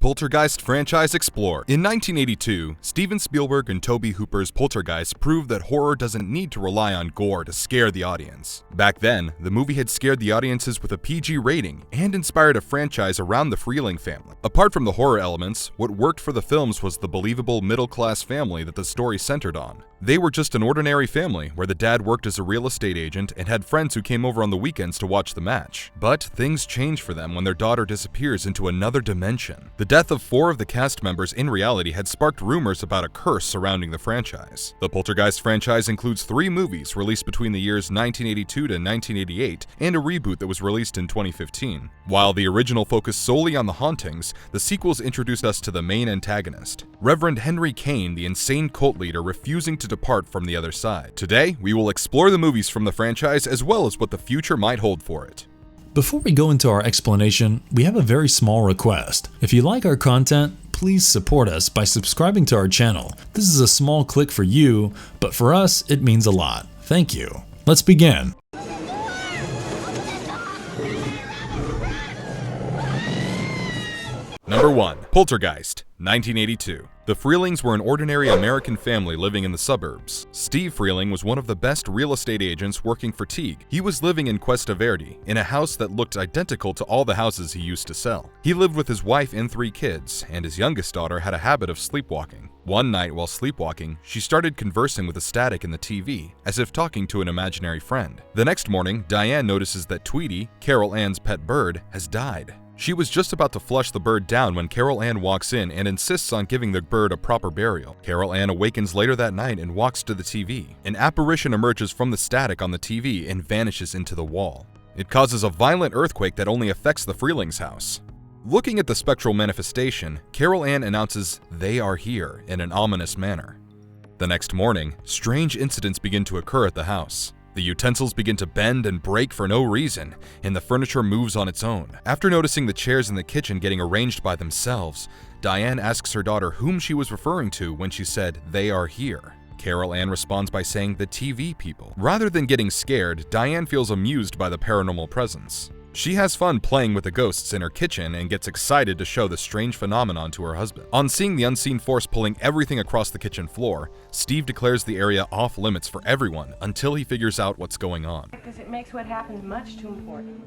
Poltergeist franchise explored. In 1982, Steven Spielberg and Tobe Hooper's Poltergeist proved that horror doesn't need to rely on gore to scare the audience. Back then, the movie had scared the audiences with a PG rating and inspired a franchise around the Freeling family. Apart from the horror elements, what worked for the films was the believable middle-class family that the story centered on. They were just an ordinary family where the dad worked as a real estate agent and had friends who came over on the weekends to watch the match. But things change for them when their daughter disappears into another dimension. The death of 4 of the cast members in reality had sparked rumors about a curse surrounding the franchise. The Poltergeist franchise includes 3 movies released between the years 1982 to 1988 and a reboot that was released in 2015. While the original focused solely on the hauntings, the sequels introduced us to the main antagonist, Reverend Henry Kane, the insane cult leader refusing to depart from the other side. Today, we will explore the movies from the franchise as well as what the future might hold for it. Before we go into our explanation, we have a very small request. If you like our content, please support us by subscribing to our channel. This is a small click for you, but for us, it means a lot. Thank you. Let's begin. Number 1. Poltergeist, 1982. The Freelings were an ordinary American family living in the suburbs. Steve Freeling was one of the best real estate agents working for Teague. He was living in Cuesta Verde, in a house that looked identical to all the houses he used to sell. He lived with his wife and 3 kids, and his youngest daughter had a habit of sleepwalking. One night while sleepwalking, she started conversing with a static in the TV, as if talking to an imaginary friend. The next morning, Diane notices that Tweety, Carol Ann's pet bird, has died. She was just about to flush the bird down when Carol Ann walks in and insists on giving the bird a proper burial. Carol Ann awakens later that night and walks to the TV. An apparition emerges from the static on the TV and vanishes into the wall. It causes a violent earthquake that only affects the Freelings' house. Looking at the spectral manifestation, Carol Ann announces, "They are here," in an ominous manner. The next morning, strange incidents begin to occur at the house. The utensils begin to bend and break for no reason, and the furniture moves on its own. After noticing the chairs in the kitchen getting arranged by themselves, Diane asks her daughter whom she was referring to when she said, "They are here." Carol Ann responds by saying, "The TV people." Rather than getting scared, Diane feels amused by the paranormal presence. She has fun playing with the ghosts in her kitchen and gets excited to show the strange phenomenon to her husband. On seeing the unseen force pulling everything across the kitchen floor, Steve declares the area off limits for everyone until he figures out what's going on. Because it makes what happens much too important.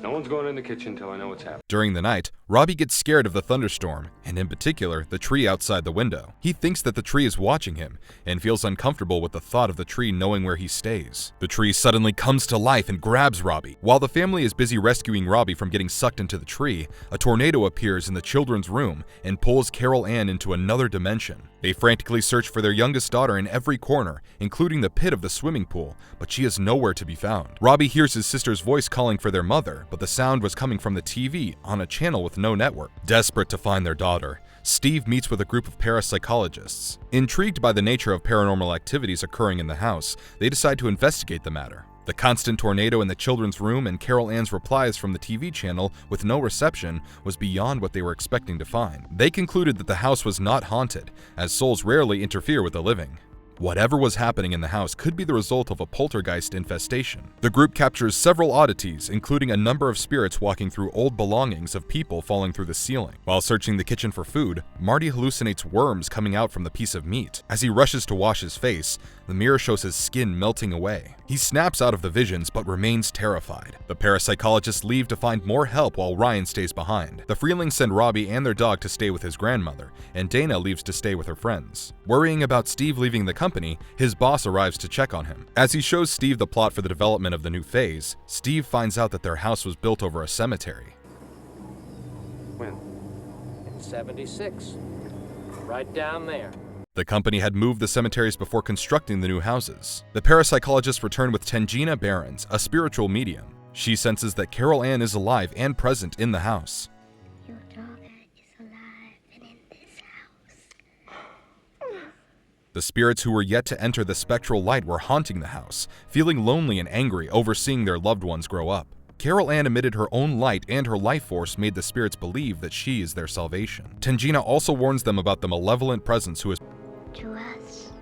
No one's going in the kitchen until I know what's happening. During the night, Robbie gets scared of the thunderstorm, and in particular, the tree outside the window. He thinks that the tree is watching him, and feels uncomfortable with the thought of the tree knowing where he stays. The tree suddenly comes to life and grabs Robbie. While the family is busy rescuing Robbie from getting sucked into the tree, a tornado appears in the children's room and pulls Carol Ann into another dimension. They frantically search for their youngest daughter in every corner, including the pit of the swimming pool, but she is nowhere to be found. Robbie hears his sister's voice calling for their mother, but the sound was coming from the TV on a channel with no network. Desperate to find their daughter, Steve meets with a group of parapsychologists. Intrigued by the nature of paranormal activities occurring in the house, they decide to investigate the matter. The constant tornado in the children's room and Carol Ann's replies from the TV channel with no reception was beyond what they were expecting to find. They concluded that the house was not haunted, as souls rarely interfere with the living. Whatever was happening in the house could be the result of a poltergeist infestation. The group captures several oddities, including a number of spirits walking through old belongings of people falling through the ceiling. While searching the kitchen for food, Marty hallucinates worms coming out from the piece of meat. As he rushes to wash his face, the mirror shows his skin melting away. He snaps out of the visions but remains terrified. The parapsychologists leave to find more help while Ryan stays behind. The Freelings send Robbie and their dog to stay with his grandmother, and Dana leaves to stay with her friends. Worrying about Steve leaving the company, his boss arrives to check on him. As he shows Steve the plot for the development of the new phase, Steve finds out that their house was built over a cemetery. When? In 76. Right down there. The company had moved the cemeteries before constructing the new houses. The parapsychologists return with Tangina Barons, a spiritual medium. She senses that Carol Ann is alive and present in the house. Your daughter is alive and in this house. The spirits who were yet to enter the spectral light were haunting the house, feeling lonely and angry over seeing their loved ones grow up. Carol Ann emitted her own light, and her life force made the spirits believe that she is their salvation. Tangina also warns them about the malevolent presence who is To us,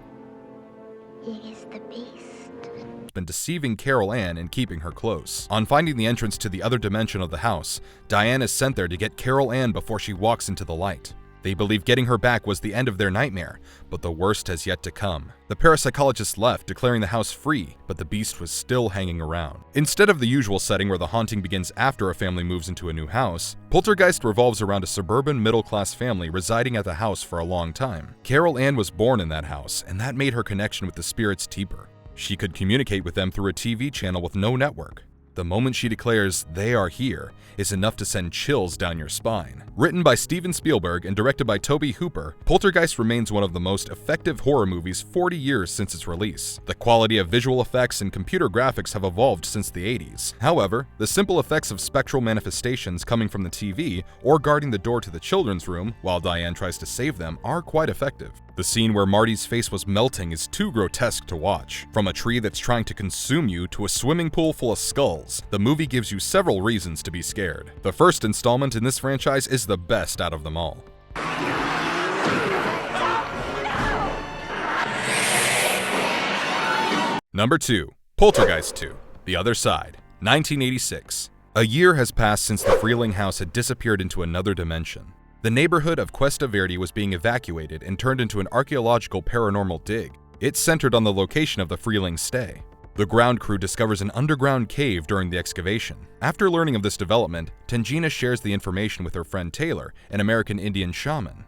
he is the beast. had been deceiving Carol Ann and keeping her close. On finding the entrance to the other dimension of the house, Diane is sent there to get Carol Ann before she walks into the light. They believe getting her back was the end of their nightmare, but the worst has yet to come. The parapsychologist left, declaring the house free, but the beast was still hanging around. Instead of the usual setting where the haunting begins after a family moves into a new house, Poltergeist revolves around a suburban middle-class family residing at the house for a long time. Carol Ann was born in that house, and that made her connection with the spirits deeper. She could communicate with them through a TV channel with no network. The moment she declares, "They are here," is enough to send chills down your spine. Written by Steven Spielberg and directed by Tobe Hooper, Poltergeist remains one of the most effective horror movies 40 years since its release. The quality of visual effects and computer graphics have evolved since the 80s. However, the simple effects of spectral manifestations coming from the TV or guarding the door to the children's room while Diane tries to save them are quite effective. The scene where Marty's face was melting is too grotesque to watch. From a tree that's trying to consume you to a swimming pool full of skulls, the movie gives you several reasons to be scared. The first installment in this franchise is the best out of them all. Number 2. Poltergeist II, The Other Side, 1986. A year has passed since the Freeling house had disappeared into another dimension. The neighborhood of Cuesta Verde was being evacuated and turned into an archaeological paranormal dig. It's centered on the location of the Freeling stay. The ground crew discovers an underground cave during the excavation. After learning of this development, Tangina shares the information with her friend Taylor, an American Indian shaman.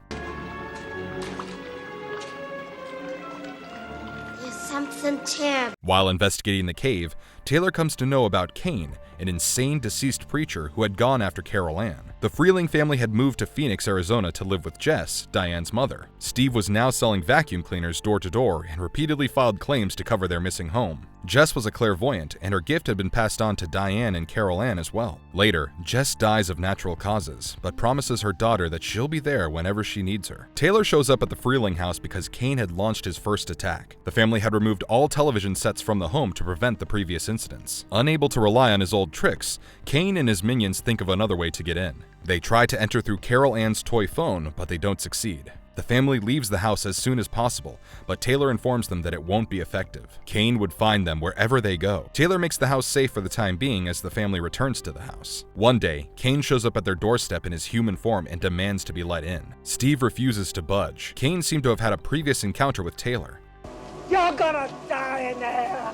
There's something terrible. While investigating the cave, Taylor comes to know about Kane, an insane deceased preacher who had gone after Carol Ann. The Freeling family had moved to Phoenix, Arizona to live with Jess, Diane's mother. Steve was now selling vacuum cleaners door to door and repeatedly filed claims to cover their missing home. Jess was a clairvoyant, and her gift had been passed on to Diane and Carol Ann as well. Later, Jess dies of natural causes, but promises her daughter that she'll be there whenever she needs her. Taylor shows up at the Freeling house because Kane had launched his first attack. The family had removed all television sets from the home to prevent the previous incidents. Unable to rely on his old tricks, Kane and his minions think of another way to get in. They try to enter through Carol Ann's toy phone, but they don't succeed. The family leaves the house as soon as possible, but Taylor informs them that it won't be effective. Kane would find them wherever they go. Taylor makes the house safe for the time being as the family returns to the house. One day, Kane shows up at their doorstep in his human form and demands to be let in. Steve refuses to budge. Kane seemed to have had a previous encounter with Taylor. You're gonna die in there!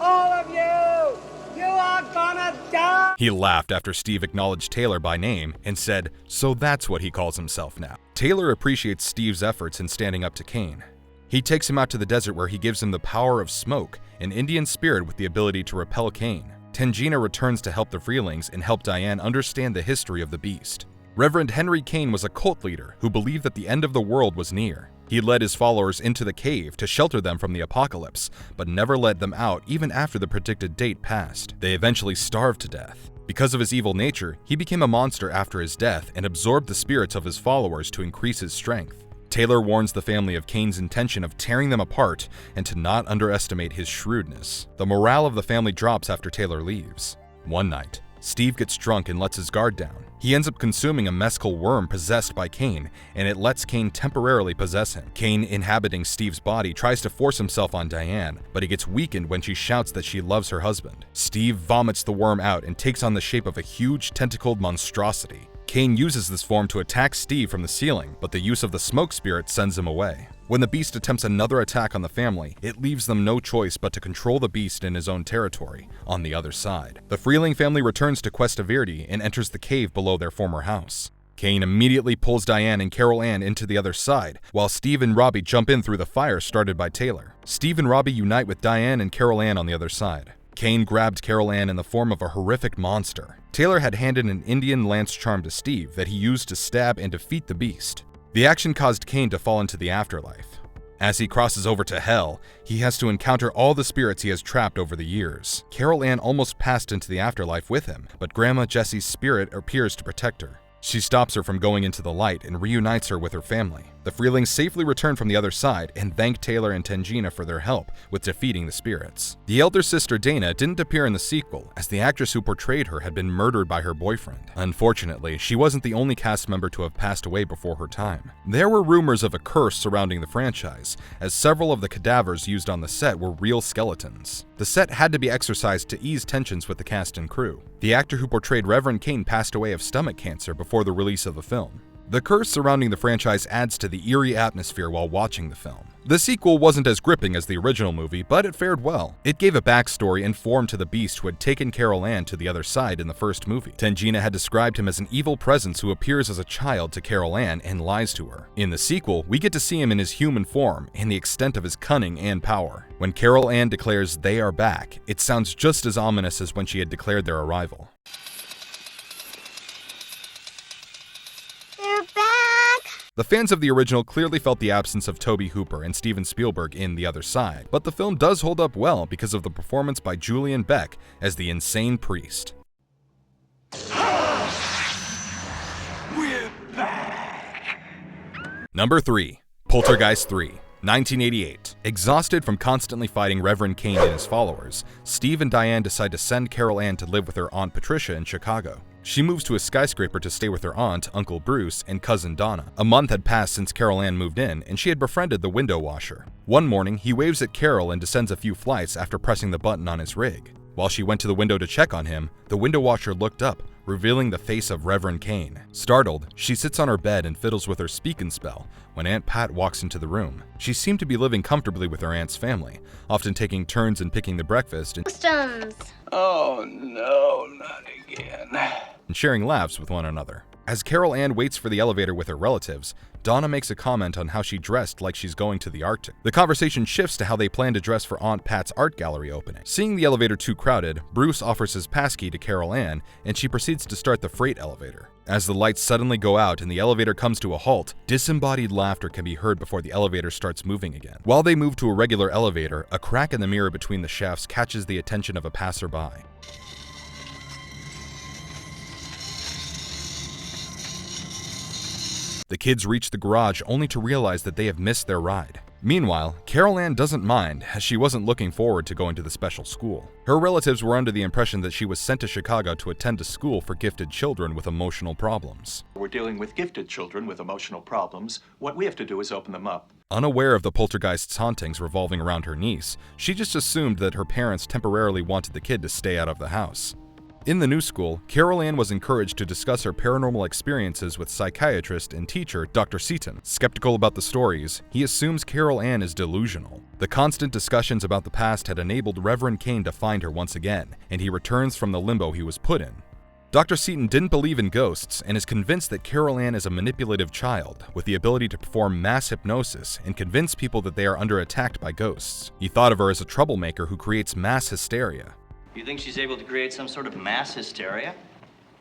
All of you! You are gonna die! He laughed after Steve acknowledged Taylor by name and said, so that's what he calls himself now. Taylor appreciates Steve's efforts in standing up to Kane. He takes him out to the desert where he gives him the power of smoke, an Indian spirit with the ability to repel Kane. Tangina returns to help the Freelings and help Diane understand the history of the beast. Reverend Henry Kane was a cult leader who believed that the end of the world was near. He led his followers into the cave to shelter them from the apocalypse, but never let them out even after the predicted date passed. They eventually starved to death. Because of his evil nature, he became a monster after his death and absorbed the spirits of his followers to increase his strength. Taylor warns the family of Kane's intention of tearing them apart and to not underestimate his shrewdness. The morale of the family drops after Taylor leaves. One night, Steve gets drunk and lets his guard down. He ends up consuming a mescal worm possessed by Kane, and it lets Kane temporarily possess him. Kane, inhabiting Steve's body, tries to force himself on Diane, but he gets weakened when she shouts that she loves her husband. Steve vomits the worm out and takes on the shape of a huge tentacled monstrosity. Kane uses this form to attack Steve from the ceiling, but the use of the smoke spirit sends him away. When the beast attempts another attack on the family, it leaves them no choice but to control the beast in his own territory, on the other side. The Freeling family returns to Cuesta Verde and enters the cave below their former house. Kane immediately pulls Diane and Carol Ann into the other side, while Steve and Robbie jump in through the fire started by Taylor. Steve and Robbie unite with Diane and Carol Ann on the other side. Kane grabbed Carol Ann in the form of a horrific monster. Taylor had handed an Indian lance charm to Steve that he used to stab and defeat the beast. The action caused Kane to fall into the afterlife. As he crosses over to hell, he has to encounter all the spirits he has trapped over the years. Carol Ann almost passed into the afterlife with him, but Grandma Jessie's spirit appears to protect her. She stops her from going into the light and reunites her with her family. The Freelings safely return from the other side and thank Taylor and Tangina for their help with defeating the spirits. The elder sister Dana didn't appear in the sequel, as the actress who portrayed her had been murdered by her boyfriend. Unfortunately, she wasn't the only cast member to have passed away before her time. There were rumors of a curse surrounding the franchise, as several of the cadavers used on the set were real skeletons. The set had to be exorcised to ease tensions with the cast and crew. The actor who portrayed Reverend Kane passed away of stomach cancer before the release of the film. The curse surrounding the franchise adds to the eerie atmosphere while watching the film. The sequel wasn't as gripping as the original movie, but it fared well. It gave a backstory and form to the beast who had taken Carol Ann to the other side in the first movie. Tangina had described him as an evil presence who appears as a child to Carol Ann and lies to her. In the sequel, we get to see him in his human form and the extent of his cunning and power. When Carol Ann declares they are back, it sounds just as ominous as when she had declared their arrival. The fans of the original clearly felt the absence of Tobe Hooper and Steven Spielberg in The Other Side, but the film does hold up well because of the performance by Julian Beck as the insane priest. We're back. Number 3. Poltergeist III, 1988. Exhausted from constantly fighting Reverend Kane and his followers, Steve and Diane decide to send Carol Ann to live with her Aunt Patricia in Chicago. She moves to a skyscraper to stay with her aunt, Uncle Bruce, and cousin Donna. A month had passed since Carol Ann moved in, and she had befriended the window washer. One morning, he waves at Carol and descends a few flights after pressing the button on his rig. While she went to the window to check on him, the window washer looked up, revealing the face of Reverend Kane. Startled, she sits on her bed and fiddles with her speak-and spell when Aunt Pat walks into the room. She seemed to be living comfortably with her aunt's family, often taking turns in picking the breakfast and Oh no, not again. sharing laughs with one another. As Carol Ann waits for the elevator with her relatives, Donna makes a comment on how she dressed like she's going to the Arctic. The conversation shifts to how they plan to dress for Aunt Pat's art gallery opening. Seeing the elevator too crowded, Bruce offers his passkey to Carol Ann, and she proceeds to start the freight elevator. As the lights suddenly go out and the elevator comes to a halt, disembodied laughter can be heard before the elevator starts moving again. While they move to a regular elevator, a crack in the mirror between the shafts catches the attention of a passerby. The kids reach the garage only to realize that they have missed their ride. Meanwhile, Carol Ann doesn't mind, as she wasn't looking forward to going to the special school. Her relatives were under the impression that she was sent to Chicago to attend a school for gifted children with emotional problems. We're dealing with gifted children with emotional problems. What we have to do is open them up. Unaware of the poltergeist's hauntings revolving around her niece, she just assumed that her parents temporarily wanted the kid to stay out of the house. In the new school, Carol Ann was encouraged to discuss her paranormal experiences with psychiatrist and teacher Dr. Seaton. Skeptical about the stories, he assumes Carol Ann is delusional. The constant discussions about the past had enabled Reverend Kane to find her once again, and he returns from the limbo he was put in. Dr. Seaton didn't believe in ghosts and is convinced that Carol Ann is a manipulative child with the ability to perform mass hypnosis and convince people that they are under attack by ghosts. He thought of her as a troublemaker who creates mass hysteria. You think she's able to create some sort of mass hysteria?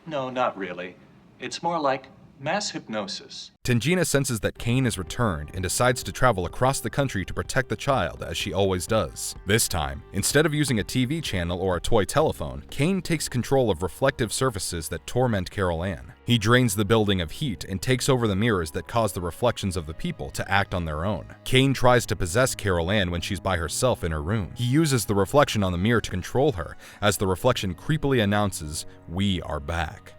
No, not really. It's more like mass hypnosis. Tangina senses that Kane is returned and decides to travel across the country to protect the child, as she always does. This time, instead of using a TV channel or a toy telephone, Kane takes control of reflective surfaces that torment Carol Ann. He drains the building of heat and takes over the mirrors that cause the reflections of the people to act on their own. Kane tries to possess Carol Ann when she's by herself in her room. He uses the reflection on the mirror to control her, as the reflection creepily announces, "We are back."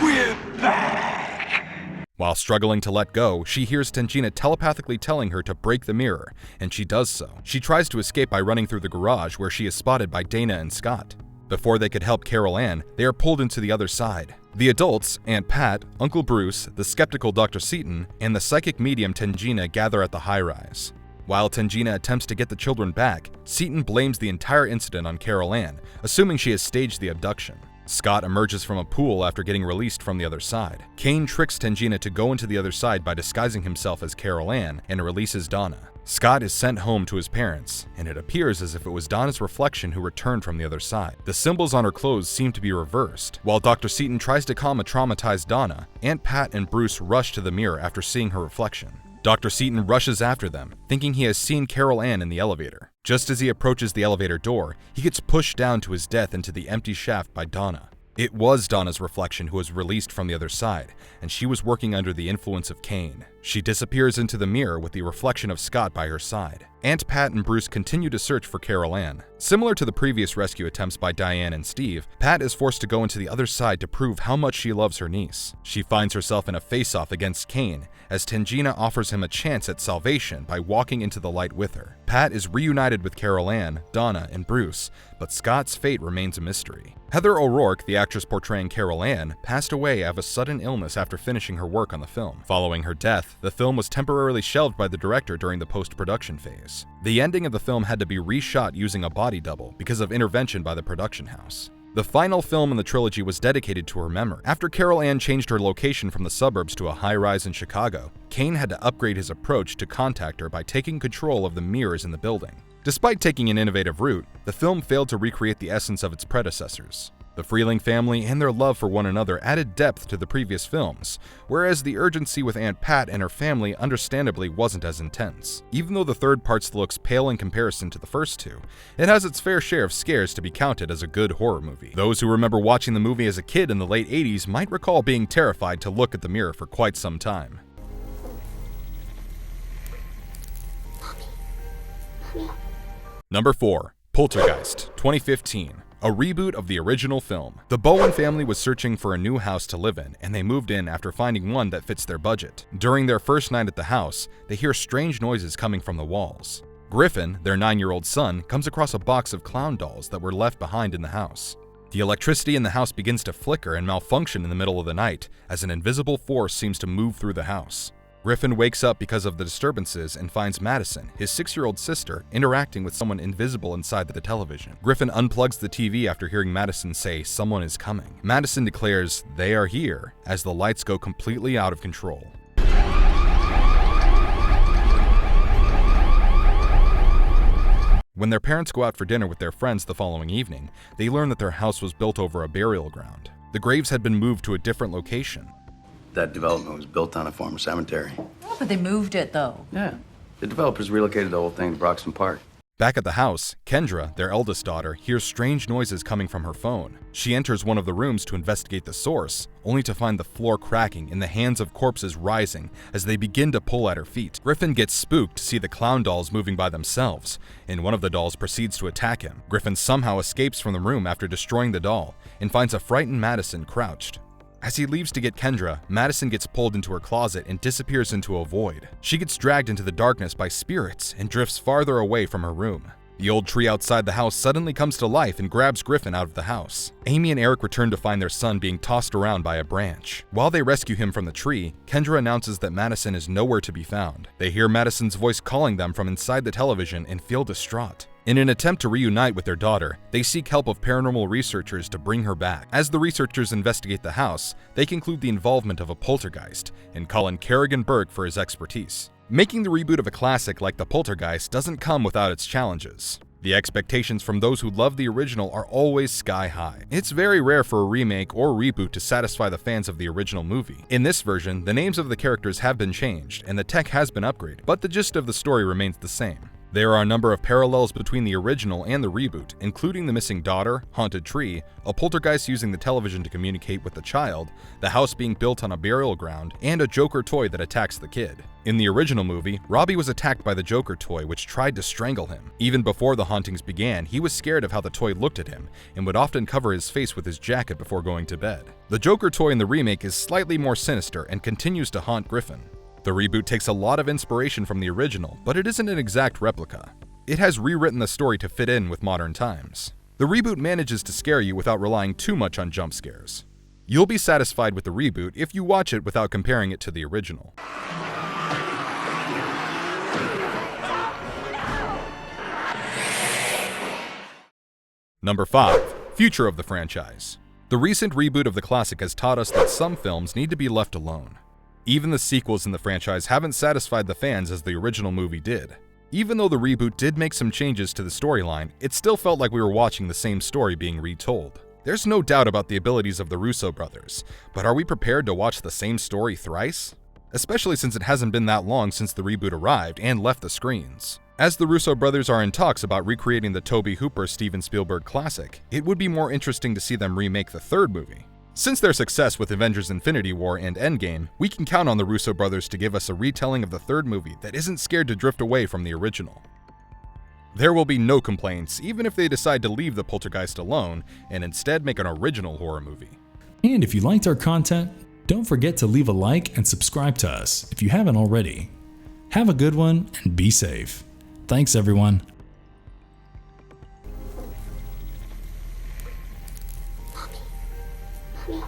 We're back! While struggling to let go, she hears Tangina telepathically telling her to break the mirror, and she does so. She tries to escape by running through the garage, where she is spotted by Dana and Scott. Before they could help Carol Ann, they are pulled into the other side. The adults, Aunt Pat, Uncle Bruce, the skeptical Dr. Seaton, and the psychic medium Tangina gather at the high-rise. While Tangina attempts to get the children back, Seaton blames the entire incident on Carol Ann, assuming she has staged the abduction. Scott emerges from a pool after getting released from the other side. Kane tricks Tangina to go into the other side by disguising himself as Carol Ann and releases Donna. Scott is sent home to his parents, and it appears as if it was Donna's reflection who returned from the other side. The symbols on her clothes seem to be reversed. While Dr. Seaton tries to calm a traumatized Donna, Aunt Pat and Bruce rush to the mirror after seeing her reflection. Dr. Seaton rushes after them, thinking he has seen Carol Ann in the elevator. Just as he approaches the elevator door, he gets pushed down to his death into the empty shaft by Donna. It was Donna's reflection who was released from the other side, and she was working under the influence of Kane. She disappears into the mirror with the reflection of Scott by her side. Aunt Pat and Bruce continue to search for Carol Ann. Similar to the previous rescue attempts by Diane and Steve, Pat is forced to go into the other side to prove how much she loves her niece. She finds herself in a face-off against Kane, as Tangina offers him a chance at salvation by walking into the light with her. Pat is reunited with Carol Ann, Donna, and Bruce, but Scott's fate remains a mystery. Heather O'Rourke, the actress portraying Carol Ann, passed away of a sudden illness after finishing her work on the film. Following her death, the film was temporarily shelved by the director during the post-production phase. The ending of the film had to be reshot using a body double because of intervention by the production house. The final film in the trilogy was dedicated to her memory. After Carol Ann changed her location from the suburbs to a high-rise in Chicago, Kane had to upgrade his approach to contact her by taking control of the mirrors in the building. Despite taking an innovative route, the film failed to recreate the essence of its predecessors. The Freeling family and their love for one another added depth to the previous films, whereas the urgency with Aunt Pat and her family understandably wasn't as intense. Even though the third part looks pale in comparison to the first two, it has its fair share of scares to be counted as a good horror movie. Those who remember watching the movie as a kid in the late 80s might recall being terrified to look at the mirror for quite some time. Number 4. Poltergeist, 2015. A reboot of the original film. The Bowen family was searching for a new house to live in, and they moved in after finding one that fits their budget. During their first night at the house, they hear strange noises coming from the walls. Griffin, their 9-year-old son, comes across a box of clown dolls that were left behind in the house. The electricity in the house begins to flicker and malfunction in the middle of the night, as an invisible force seems to move through the house. Griffin wakes up because of the disturbances and finds Madison, his 6-year-old sister, interacting with someone invisible inside the television. Griffin unplugs the TV after hearing Madison say, "Someone is coming." Madison declares, "They are here," as the lights go completely out of control. When their parents go out for dinner with their friends the following evening, they learn that their house was built over a burial ground. The graves had been moved to a different location. That development was built on a former cemetery. Oh, but they moved it, though. Yeah. The developers relocated the whole thing to Broxton Park. Back at the house, Kendra, their eldest daughter, hears strange noises coming from her phone. She enters one of the rooms to investigate the source, only to find the floor cracking and the hands of corpses rising as they begin to pull at her feet. Griffin gets spooked to see the clown dolls moving by themselves, and one of the dolls proceeds to attack him. Griffin somehow escapes from the room after destroying the doll and finds a frightened Madison crouched. As he leaves to get Kendra, Madison gets pulled into her closet and disappears into a void. She gets dragged into the darkness by spirits and drifts farther away from her room. The old tree outside the house suddenly comes to life and grabs Griffin out of the house. Amy and Eric return to find their son being tossed around by a branch. While they rescue him from the tree, Kendra announces that Madison is nowhere to be found. They hear Madison's voice calling them from inside the television and feel distraught. In an attempt to reunite with their daughter, they seek help of paranormal researchers to bring her back. As the researchers investigate the house, they conclude the involvement of a poltergeist and call in Kerrigan Burke for his expertise. Making the reboot of a classic like The Poltergeist doesn't come without its challenges. The expectations from those who love the original are always sky high. It's very rare for a remake or reboot to satisfy the fans of the original movie. In this version, the names of the characters have been changed and the tech has been upgraded, but the gist of the story remains the same. There are a number of parallels between the original and the reboot, including the missing daughter, haunted tree, a poltergeist using the television to communicate with the child, the house being built on a burial ground, and a Joker toy that attacks the kid. In the original movie, Robbie was attacked by the Joker toy, which tried to strangle him. Even before the hauntings began, he was scared of how the toy looked at him, and would often cover his face with his jacket before going to bed. The Joker toy in the remake is slightly more sinister and continues to haunt Griffin. The reboot takes a lot of inspiration from the original, but it isn't an exact replica. It has rewritten the story to fit in with modern times. The reboot manages to scare you without relying too much on jump scares. You'll be satisfied with the reboot if you watch it without comparing it to the original. Number 5. Future of the franchise. The recent reboot of the classic has taught us that some films need to be left alone. Even the sequels in the franchise haven't satisfied the fans as the original movie did. Even though the reboot did make some changes to the storyline, it still felt like we were watching the same story being retold. There's no doubt about the abilities of the Russo brothers, but are we prepared to watch the same story thrice? Especially since it hasn't been that long since the reboot arrived and left the screens. As the Russo brothers are in talks about recreating the Tobe Hooper Steven Spielberg classic, it would be more interesting to see them remake the third movie. Since their success with Avengers Infinity War and Endgame, we can count on the Russo brothers to give us a retelling of the third movie that isn't scared to drift away from the original. There will be no complaints, even if they decide to leave the Poltergeist alone and instead make an original horror movie. And if you liked our content, don't forget to leave a like and subscribe to us if you haven't already. Have a good one and be safe. Thanks, everyone. Mommy.